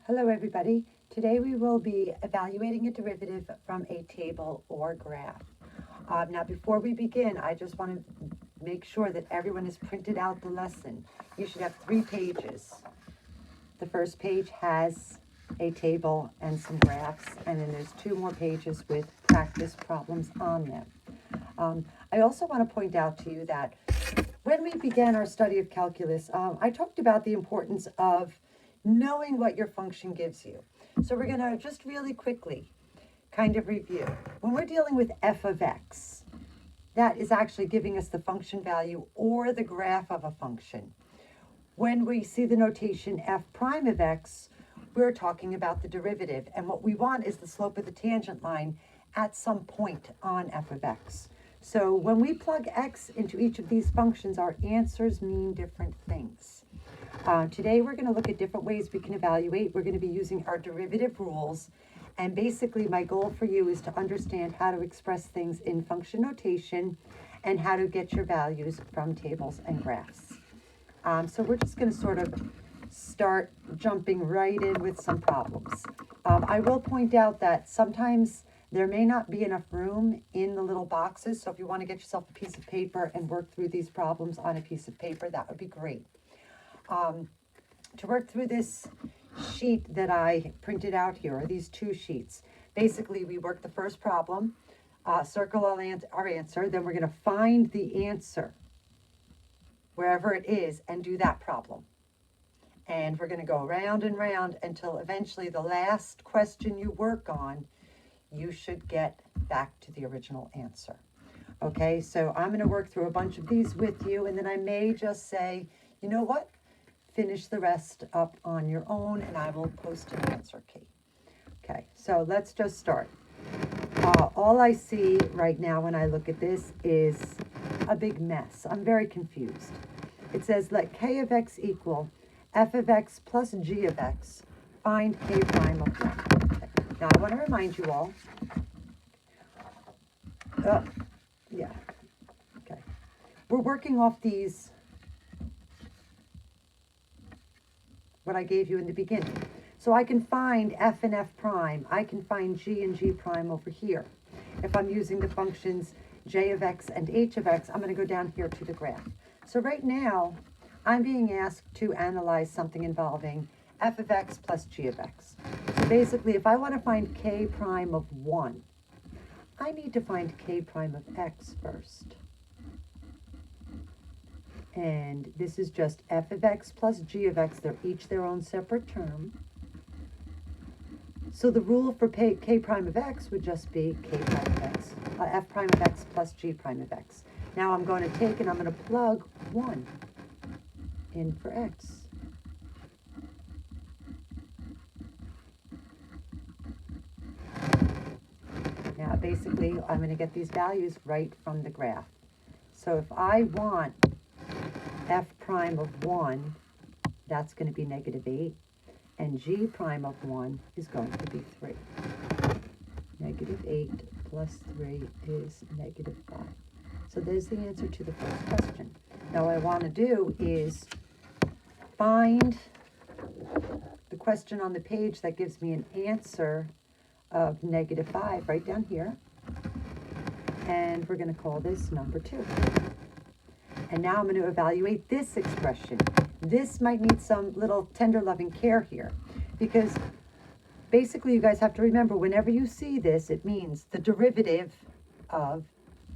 Hello everybody. Today we will be evaluating a derivative from a table or graph. Now before we begin, I just want to make sure that everyone has printed out the lesson. You should have 3 pages. The first page has a table and some graphs, and then there's 2 more pages with practice problems on them. I also want to point out to you that when we began our study of calculus, I talked about the importance of knowing what your function gives you. So we're going to just really quickly kind of review. When we're dealing with f of x, that is actually giving us the function value or the graph of a function. When we see the notation f prime of x, we're talking about the derivative. And what we want is the slope of the tangent line at some point on f of x. So when we plug x into each of these functions, our answers mean different things. Today we're going to look at different ways we can evaluate. We're going to be using our derivative rules. And basically my goal for you is to understand how to express things in function notation and how to get your values from tables and graphs. So we're just going to sort of start jumping right in with some problems. I will point out that sometimes there may not be enough room in the little boxes. So if you want to get yourself a piece of paper and work through these problems on a piece of paper, that would be great. To work through this sheet that I printed out here, or these 2 sheets, basically we work the first problem, circle our answer, then we're going to find the answer wherever it is and do that problem. And we're going to go round and round until eventually the last question you work on, you should get back to the original answer. Okay, so I'm going to work through a bunch of these with you, and then I may just say, you know what? Finish the rest up on your own, and I will post an answer key. Okay, so let's just start. All I see right now when I look at this is a big mess. I'm very confused. It says let k of x equal f of x plus g of x. Find k prime of 1. Okay. Now I want to remind you all. Okay. We're working off these, what I gave you in the beginning. So I can find f and f prime. I can find g and g prime over here. If I'm using the functions j of x and h of x, I'm going to go down here to the graph. So right now, I'm being asked to analyze something involving f of x plus g of x. So basically, if I want to find k prime of 1, I need to find k prime of x first. And this is just f of x plus g of x. They're each their own separate term. So the rule for k prime of x would just be k prime of x, f prime of x plus g prime of x. Now I'm going to take and I'm going to plug 1 in for x. Now basically I'm going to get these values right from the graph. So if I want f prime of 1, that's going to be -8, and g prime of 1 is going to be 3. -8 plus 3 is -5. So there's the answer to the first question. Now what I want to do is find the question on the page that gives me an answer of -5 right down here. And we're going to call this number 2. And now I'm going to evaluate this expression. This might need some little tender loving care here, because basically you guys have to remember whenever you see this, it means the derivative of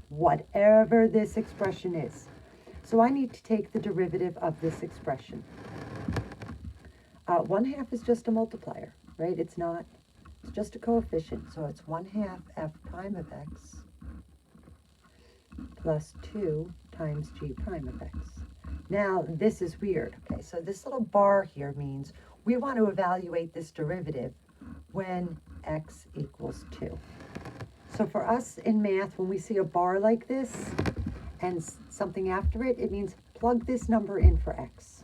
whatever this expression is. So I need to take the derivative of this expression. 1/2 is just a multiplier, right? It's just a coefficient. So it's 1/2 f prime of x plus 2 times g prime of x. Now, this is weird. Okay, so this little bar here means we want to evaluate this derivative when x equals 2. So for us in math, when we see a bar like this and something after it, it means plug this number in for x.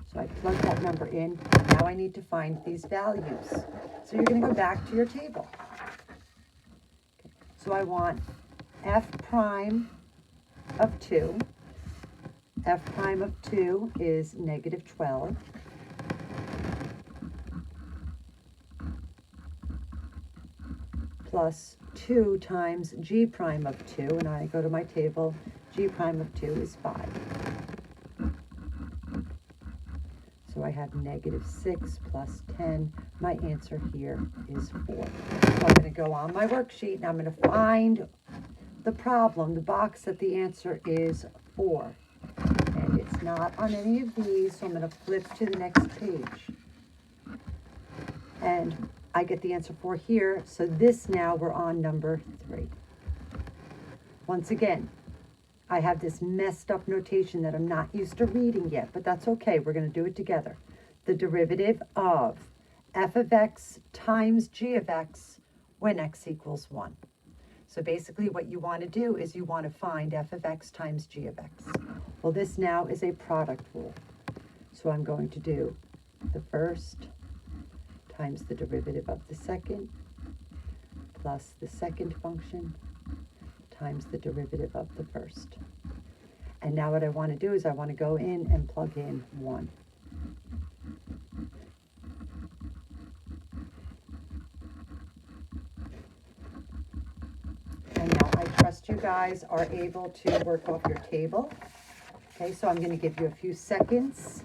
So I plug that number in. Now I need to find these values. So you're going to go back to your table. Okay. So I want f prime of 2. f prime of 2 is negative 12. Plus 2 times g prime of 2, and I go to my table, g prime of 2 is 5. So I have negative 6 plus 10. My answer here is 4. So I'm going to go on my worksheet, and I'm going to find the problem, the box that the answer is 4. And it's not on any of these, so I'm going to flip to the next page. And I get the answer 4 here, so this now we're on number 3. Once again, I have this messed up notation that I'm not used to reading yet, but that's okay, we're going to do it together. The derivative of f of x times g of x when x equals 1. So basically what you want to do is you want to find f of x times g of x. Well, this now is a product rule. So I'm going to do the first times the derivative of the second plus the second function times the derivative of the first. And now what I want to do is I want to go in and plug in 1. And now I trust you guys are able to work off your table. Okay, so I'm going to give you a few seconds,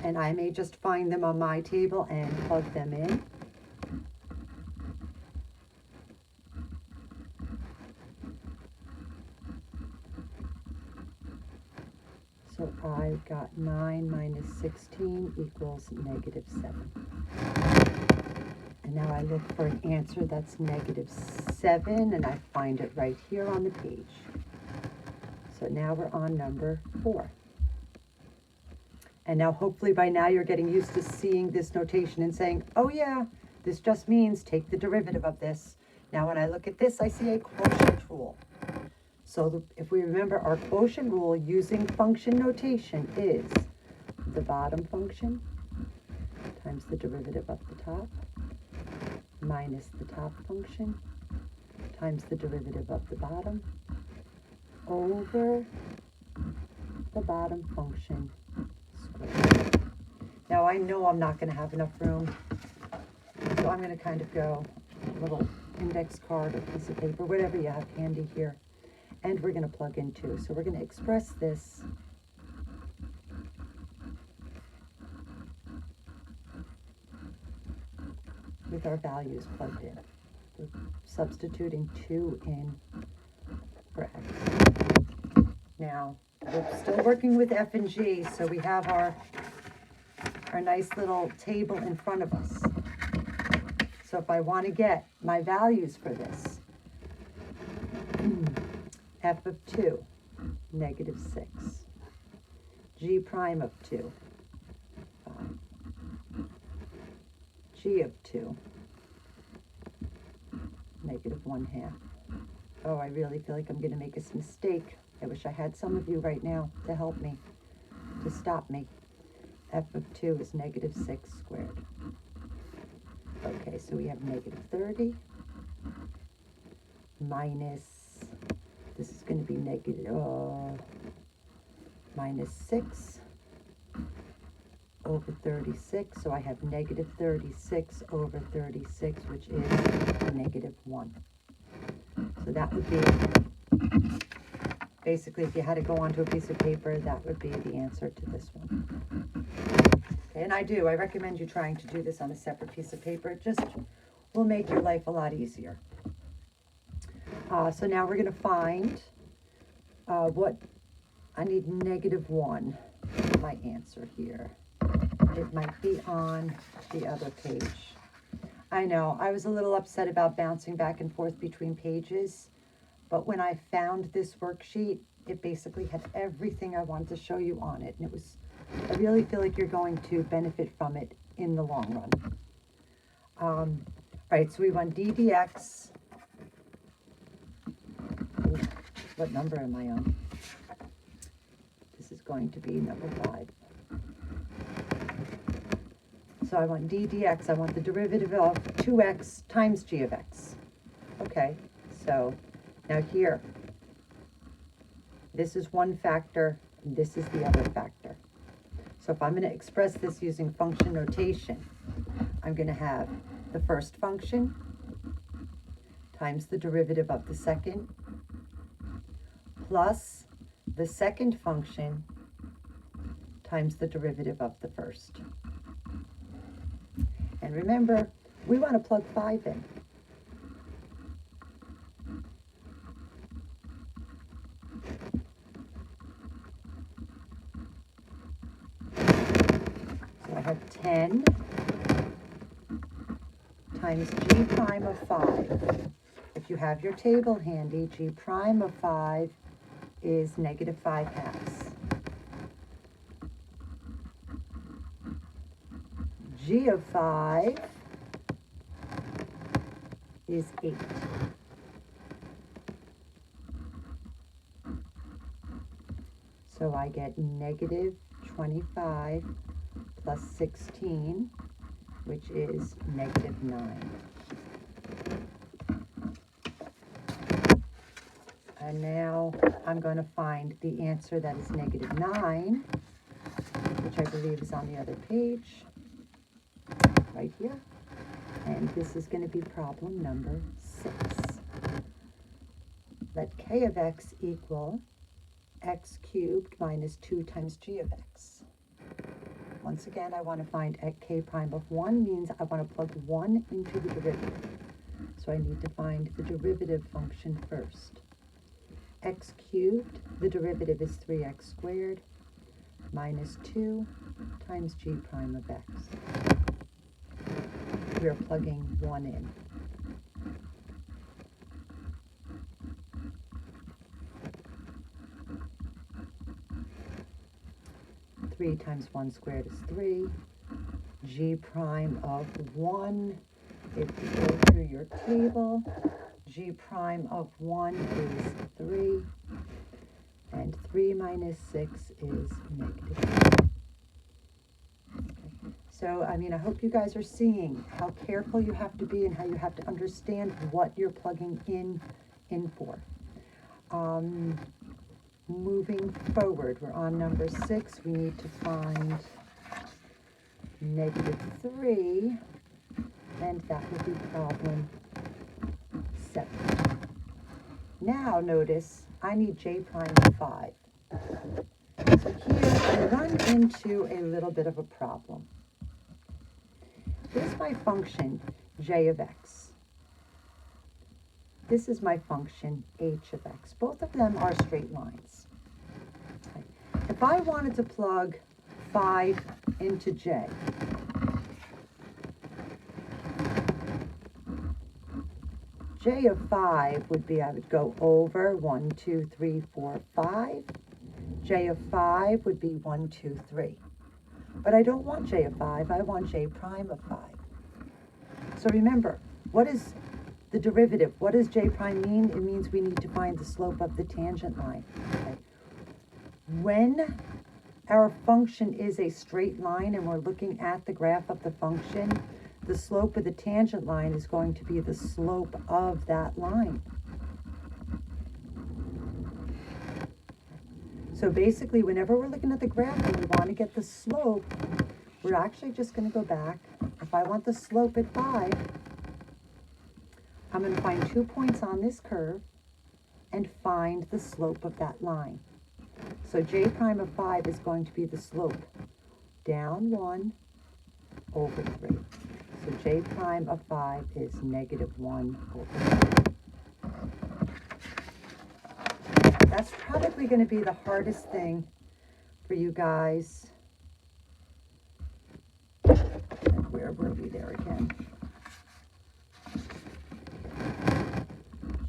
and I may just find them on my table and plug them in. So I've got 9 minus 16 equals negative 7. And now I look for an answer that's negative 7, and I find it right here on the page. So now we're on number 4. And now hopefully by now you're getting used to seeing this notation and saying, oh yeah, this just means take the derivative of this. Now when I look at this, I see a quotient rule. So if we remember, our quotient rule using function notation is the bottom function times the derivative of the top minus the top function times the derivative of the bottom over the bottom function squared. Now I know I'm not going to have enough room, so I'm going to kind of go a little index card or piece of paper, whatever you have handy here. And we're going to plug in 2. So we're going to express this with our values plugged in. We're substituting 2 in for x. Now, we're still working with f and g, so we have our nice little table in front of us. So if I want to get my values for this, f of 2, negative 6. G prime of 2, 5. G of 2, negative 1/2. Oh, I really feel like I'm going to make a mistake. I wish I had some of you right now to help me, to stop me. F of 2 is negative 6 squared. Okay, so we have negative 30 minus, this is going to be negative, minus 6 over 36. So I have negative 36 over 36, which is negative 1. So that would be, basically, if you had to go onto a piece of paper, that would be the answer to this one. Okay, and I recommend you trying to do this on a separate piece of paper. It just will make your life a lot easier. So now we're going to find what I need negative 1 for my answer here. It might be on the other page. I know, I was a little upset about bouncing back and forth between pages, but when I found this worksheet, it basically had everything I wanted to show you on it, and it was, I really feel like you're going to benefit from it in the long run. All right, so we want d dx. What number am I on? This is going to be number 5. So I want d dx, I want the derivative of 2x times g of x. Okay, so now here, this is one factor and this is the other factor. So if I'm going to express this using function notation, I'm going to have the first function times the derivative of the second plus the second function times the derivative of the first. And remember, we want to plug 5 in. So I have 10 times g prime of 5. If you have your table handy, g prime of 5 is negative 5/2. G of 5 is 8. So I get negative 25 plus 16, which is negative 9. And now I'm going to find the answer that is negative 9, which I believe is on the other page, right here. And this is going to be problem number 6. Let k of x equal x cubed minus 2 times g of x. Once again, I want to find at k prime of 1 means I want to plug 1 into the derivative. So I need to find the derivative function first. X cubed, the derivative is 3x squared, minus 2 times g prime of x. We are plugging 1 in. Three times 1 squared is 3. G prime of 1, if you go through your table, g prime of 1 is 3, and 3 minus 6 is negative 2. Okay. So, I mean, I hope you guys are seeing how careful you have to be and how you have to understand what you're plugging in for. Moving forward, we're on number 6. We need to find negative 3, and that would be problem 7. Now notice I need j prime of 5. So here we run into a little bit of a problem. Here's my function j of x. This is my function h of x. Both of them are straight lines. Okay. If I wanted to plug 5 into j, j of 5 would be, I would go over 1, 2, 3, 4, 5. J of 5 would be 1, 2, 3. But I don't want j of 5, I want j prime of 5. So remember, what is the derivative? What does j prime mean? It means we need to find the slope of the tangent line. Okay. When our function is a straight line and we're looking at the graph of the function, the slope of the tangent line is going to be the slope of that line. So basically, whenever we're looking at the graph and we want to get the slope, we're actually just going to go back. If I want the slope at 5, I'm going to find 2 points on this curve and find the slope of that line. So j prime of 5 is going to be the slope down 1 over 3. So j prime of 5 is negative 1 over 3. That's probably going to be the hardest thing for you guys. And where were we there again?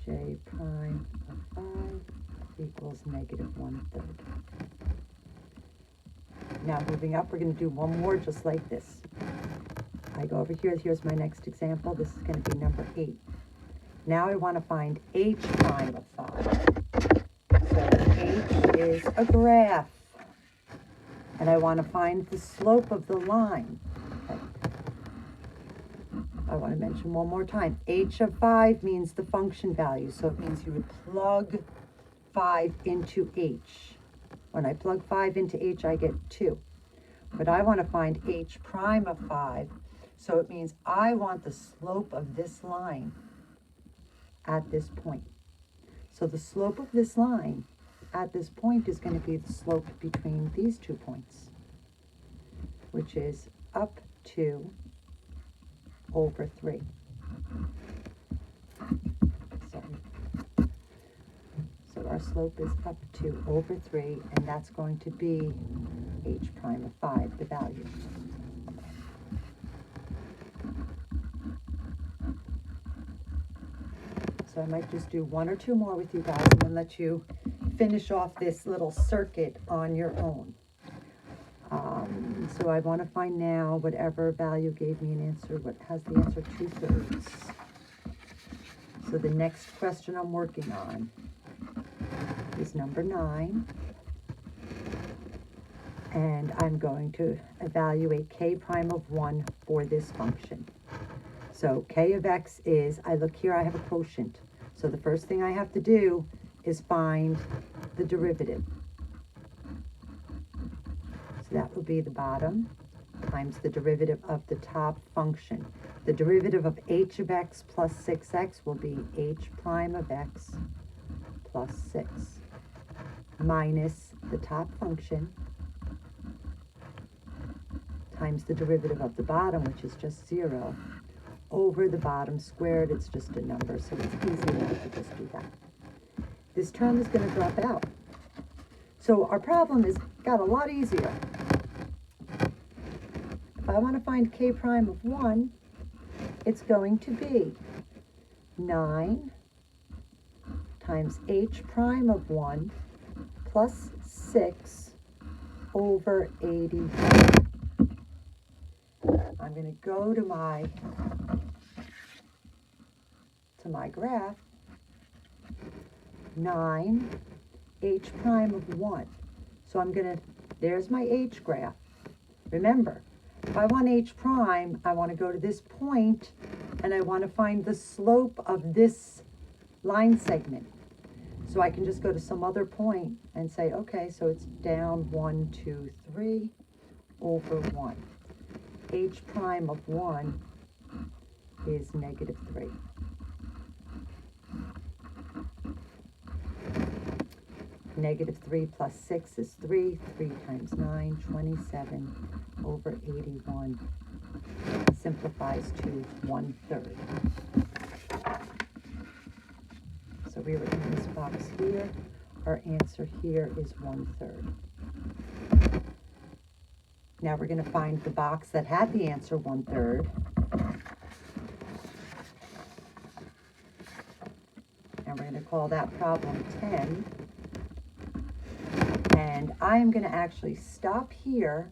J prime of 5 equals negative 1/3. Now moving up, we're going to do one more just like this. I go over here, here's my next example. This is going to be number 8. Now I want to find h prime of 5. So h is a graph. And I want to find the slope of the line. Okay. I want to mention one more time. H of 5 means the function value. So it means you would plug 5 into h. When I plug 5 into h, I get 2. But I want to find h prime of 5, so it means I want the slope of this line at this point. So the slope of this line at this point is going to be the slope between these 2 points, which is up 2 over 3. So our slope is up 2 over 3, and that's going to be h prime of 5, the value. So I might just do 1 or 2 more with you guys and then let you finish off this little circuit on your own. So I want to find now whatever value gave me an answer, what has the answer 2/3. So the next question I'm working on is number 9. And I'm going to evaluate k prime of 1 for this function. So k of x is, I look here, I have a quotient. So the first thing I have to do is find the derivative. So that will be the bottom times the derivative of the top function. The derivative of h of x plus 6x will be h prime of x plus 6 minus the top function times the derivative of the bottom, which is just 0, over the bottom squared. It's just a number, so it's easy enough to just do that. This term is going to drop out. So our problem is got a lot easier. If I want to find k prime of 1, it's going to be 9 times h prime of 1 plus 6 over 81. I'm going to go to my graph. 9 h prime of 1. So I'm going to, there's my h graph. Remember, if I want h prime, I want to go to this point and I want to find the slope of this line segment. So I can just go to some other point and say, okay, so it's down 1, 2, 3 over 1. H prime of 1 is negative 3. Negative 3 plus 6 is 3. 3 times 9, 27 over 81. Simplifies to 1/3. So we were in this box here. Our answer here is 1/3. Now we're going to find the box that had the answer 1/3. And we're going to call that problem 10. And I'm going to actually stop here.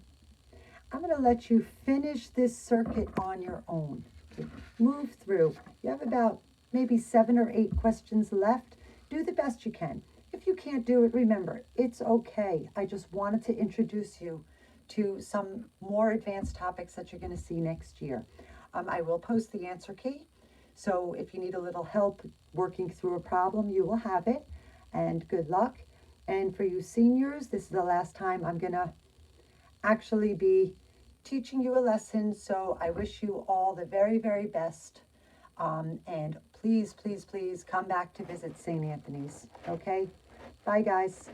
I'm going to let you finish this circuit on your own. Okay. Move through. You have about maybe 7 or 8 questions left. Do the best you can. If you can't do it, remember, it's okay. I just wanted to introduce you to some more advanced topics that you're going to see next year. I will post the answer key. So if you need a little help working through a problem, you will have it. And good luck. And for you seniors, this is the last time I'm going to actually be teaching you a lesson. So I wish you all the very, very best. And please, please, please come back to visit St. Anthony's. Okay? Bye, guys.